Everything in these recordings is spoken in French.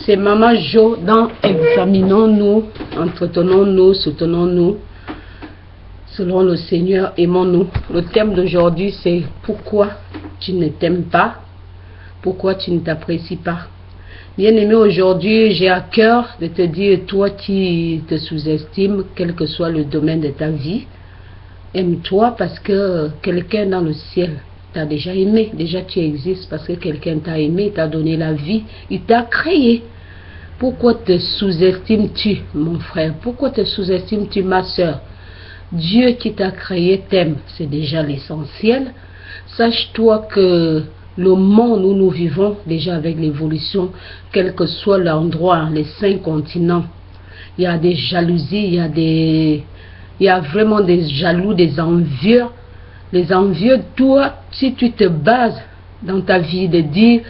C'est Maman Jo dans Examinons-nous, entretenons-nous, soutenons-nous, selon le Seigneur, aimons-nous. Le thème d'aujourd'hui, c'est pourquoi tu ne t'aimes pas, pourquoi tu ne t'apprécies pas. Bien-aimé, aujourd'hui, j'ai à cœur de te dire, toi qui te sous-estimes, quel que soit le domaine de ta vie, aime-toi parce que quelqu'un dans le ciel t'a déjà aimé. Déjà, tu existes parce que quelqu'un t'a aimé, t'a donné la vie, il t'a créé. Pourquoi te sous-estimes-tu, mon frère? Pourquoi te sous-estimes-tu, ma soeur? Dieu qui t'a créé t'aime, c'est déjà l'essentiel. Sache-toi que le monde où nous vivons, déjà avec l'évolution, quel que soit l'endroit, les 5 continents, il y a des jalousies, il y a vraiment des jaloux, des envieux. Les envieux, toi, si tu te bases dans ta vie de dire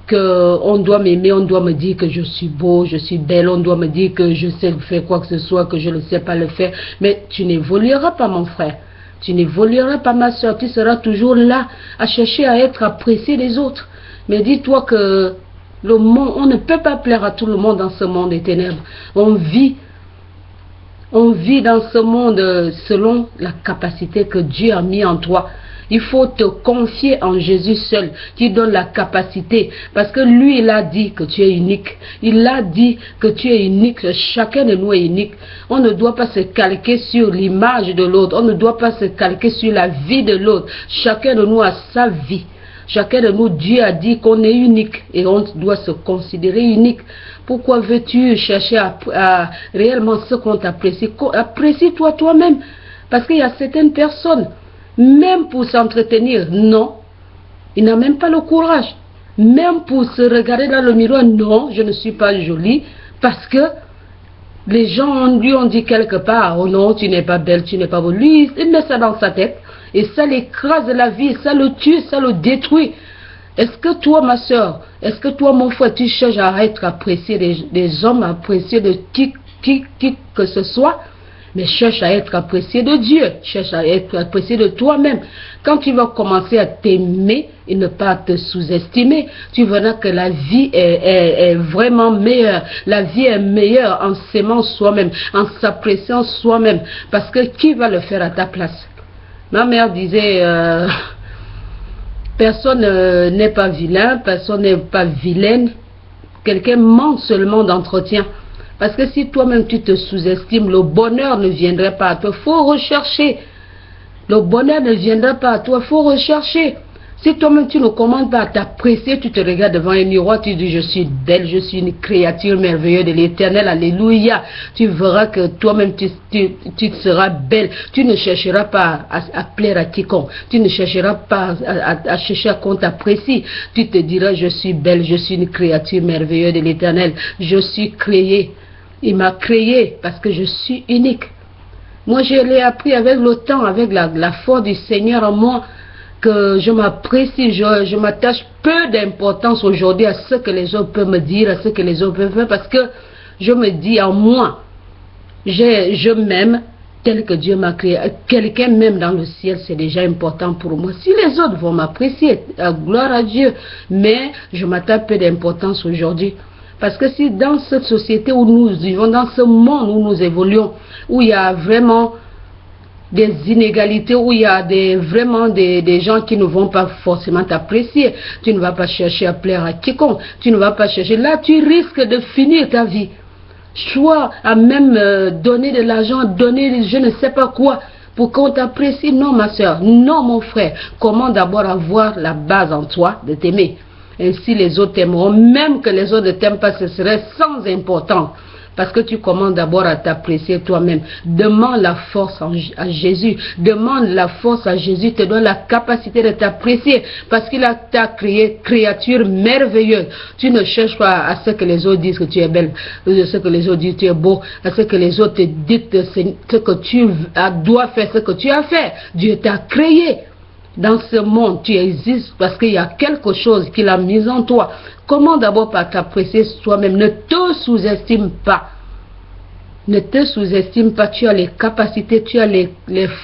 qu'on doit m'aimer, on doit me dire que je suis beau, je suis belle, on doit me dire que je sais faire quoi que ce soit, que je ne sais pas le faire, mais tu n'évolueras pas, mon frère. Tu n'évolueras pas, ma soeur, tu seras toujours là à chercher à être apprécié des autres. Mais dis-toi que le monde, on ne peut pas plaire à tout le monde dans ce monde des ténèbres. On vit dans ce monde selon la capacité que Dieu a mis en toi. Il faut te confier en Jésus seul, qui donne la capacité. Parce que lui, il a dit que tu es unique. Il a dit que tu es unique. Chacun de nous est unique. On ne doit pas se calquer sur l'image de l'autre. On ne doit pas se calquer sur la vie de l'autre. Chacun de nous a sa vie. Chacun de nous, Dieu a dit qu'on est unique. Et on doit se considérer unique. Pourquoi veux-tu chercher à réellement ce qu'on t'apprécie? Apprécie-toi toi-même. Parce qu'il y a certaines personnes, même pour s'entretenir, non, il n'a même pas le courage. Même pour se regarder dans le miroir, non, je ne suis pas jolie. Parce que les gens lui ont dit quelque part, oh non, tu n'es pas belle, tu n'es pas beau. Lui, il met ça dans sa tête. Et ça l'écrase la vie, ça le tue, ça le détruit. Est-ce que toi, ma soeur, est-ce que toi, mon frère, tu cherches à être apprécié des hommes, apprécié de qui que ce soit? Mais cherche à être apprécié de Dieu, cherche à être apprécié de toi-même. Quand tu vas commencer à t'aimer et ne pas te sous-estimer, tu verras que la vie est vraiment meilleure. La vie est meilleure en s'aimant soi-même, en s'appréciant soi-même. Parce que qui va le faire à ta place? Ma mère disait, personne n'est pas vilain, personne n'est pas vilaine. Quelqu'un manque seulement d'entretien. Parce que si toi-même tu te sous-estimes, le bonheur ne viendrait pas à toi. Il faut rechercher. Le bonheur ne viendra pas à toi. Il faut rechercher. Si toi-même tu ne commandes pas à t'apprécier, tu te regardes devant un miroir, tu dis je suis belle, je suis une créature merveilleuse de l'Éternel, alléluia. Tu verras que toi-même tu seras belle. Tu ne chercheras pas à plaire à quiconque. Tu ne chercheras pas à chercher à qu'on t'apprécie. Tu te diras je suis belle, je suis une créature merveilleuse de l'Éternel. Je suis créée. Il m'a créé parce que je suis unique. Moi, je l'ai appris avec le temps, avec la force du Seigneur en moi, que je m'apprécie, je m'attache peu d'importance aujourd'hui à ce que les autres peuvent me dire, à ce que les autres peuvent faire, parce que je me dis en moi, je m'aime tel que Dieu m'a créé. Quelqu'un même dans le ciel, c'est déjà important pour moi. Si les autres vont m'apprécier, gloire à Dieu, mais je m'attache peu d'importance aujourd'hui. Parce que si dans cette société où nous vivons, dans ce monde où nous évoluons, où il y a vraiment des inégalités, où il y a vraiment des gens qui ne vont pas forcément t'apprécier, tu ne vas pas chercher à plaire à quiconque, tu ne vas pas chercher, là tu risques de finir ta vie. Soit à même donner de l'argent, donner je ne sais pas quoi, pour qu'on t'apprécie. Non ma soeur, non mon frère, comment d'abord avoir la base en toi de t'aimer. Ainsi les autres t'aimeront, même que les autres ne t'aiment pas, ce serait sans importance. Parce que tu commandes d'abord à t'apprécier toi-même. Demande la force à Jésus. Demande la force à Jésus, te donne la capacité de t'apprécier. Parce qu'il t'a créé créature merveilleuse. Tu ne cherches pas à ce que les autres disent que tu es belle, à ce que les autres disent que tu es beau, à ce que les autres te disent ce que tu dois faire, ce que tu as fait. Dieu t'a créé. Dans ce monde, tu existes parce qu'il y a quelque chose qu'il a mis en toi. Comment d'abord par t'apprécier toi-même? Ne te sous-estime pas. Ne te sous-estime pas. Tu as les capacités, tu as les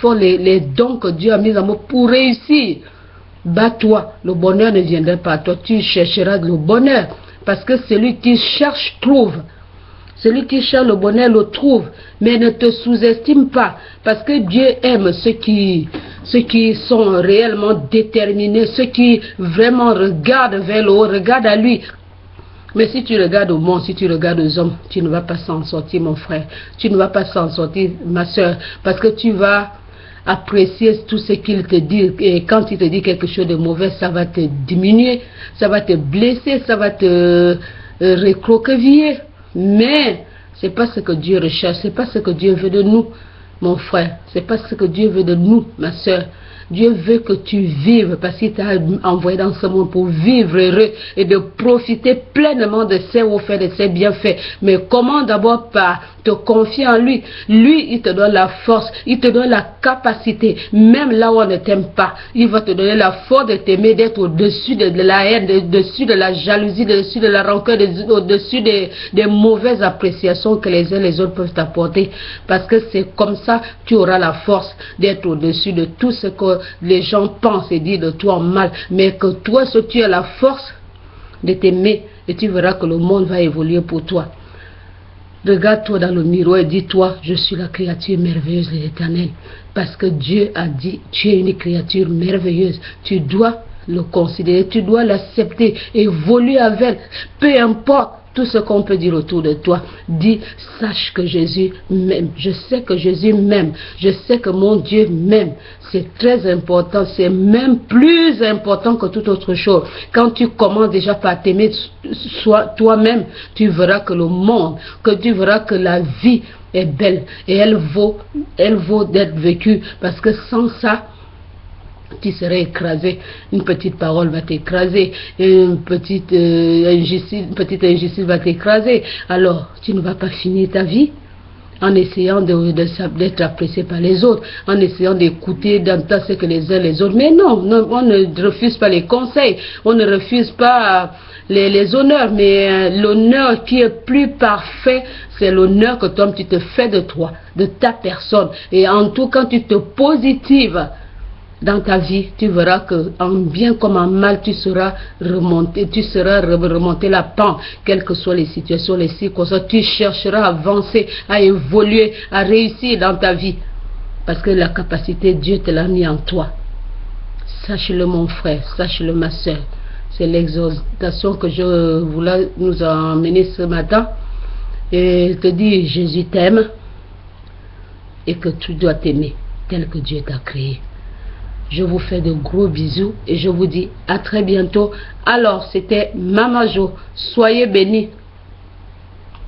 forces, les dons que Dieu a mis en moi pour réussir. Bats-toi. Le bonheur ne viendra pas à toi. Tu chercheras le bonheur. Parce que celui qui cherche trouve. Celui qui cherche le bonheur le trouve. Mais ne te sous-estime pas. Parce que Dieu aime ceux qui sont réellement déterminés, ceux qui vraiment regardent vers le haut, regardent à lui. Mais si tu regardes au monde, si tu regardes aux hommes, tu ne vas pas s'en sortir, mon frère. Tu ne vas pas s'en sortir, ma soeur. Parce que tu vas apprécier tout ce qu'il te dit. Et quand il te dit quelque chose de mauvais, ça va te diminuer, ça va te blesser, ça va te recroqueviller. Mais c'est pas ce que Dieu recherche, c'est pas ce que Dieu veut de nous, mon frère. C'est pas ce que Dieu veut de nous, ma soeur. Dieu veut que tu vives parce qu'il t'a envoyé dans ce monde pour vivre heureux et de profiter pleinement de ses offerts, de ses bienfaits. Mais comment d'abord par te confier en lui. Lui, il te donne la force, il te donne la capacité, même là où on ne t'aime pas. Il va te donner la force de t'aimer, d'être au-dessus de la haine, au-dessus de la jalousie, au-dessus de la rancœur, au-dessus des mauvaises appréciations que les uns et les autres peuvent t'apporter. Parce que c'est comme ça tu auras la force d'être au-dessus de tout ce que les gens pensent et disent de toi en mal. Mais que toi, si tu as la force de t'aimer, et tu verras que le monde va évoluer pour toi. Regarde-toi dans le miroir et dis-toi, je suis la créature merveilleuse de l'Éternel. Parce que Dieu a dit, tu es une créature merveilleuse. Tu dois le considérer, tu dois l'accepter, évoluer avec, peu importe tout ce qu'on peut dire autour de toi. Dis, sache que Jésus m'aime. Je sais que Jésus m'aime. Je sais que mon Dieu m'aime. C'est très important. C'est même plus important que toute autre chose. Quand tu commences déjà par t'aimer toi-même, tu verras que le monde, que tu verras que la vie est belle. Et elle vaut d'être vécue. Parce que sans ça, tu serais écrasé. Une petite parole va t'écraser, une petite injustice va t'écraser. Alors, tu ne vas pas finir ta vie en essayant d'être apprécié par les autres, en essayant d'écouter, d'entendre ce que les uns les autres. Mais non, on ne refuse pas les conseils, on ne refuse pas les honneurs, mais l'honneur qui est plus parfait, c'est l'honneur que toi tu te fais de toi, de ta personne. Et en tout, quand tu te positives dans ta vie, tu verras que en bien comme en mal, tu seras remonté la pente, quelles que soient les situations, les circonstances. Tu chercheras à avancer, à évoluer, à réussir dans ta vie. Parce que la capacité, Dieu te l'a mis en toi. Sache-le, mon frère, sache-le, ma soeur. C'est l'exhortation que je voulais nous emmener ce matin. Et te dire, Jésus t'aime et que tu dois t'aimer tel que Dieu t'a créé. Je vous fais de gros bisous et je vous dis à très bientôt. Alors, c'était Mama Jo. Soyez bénis.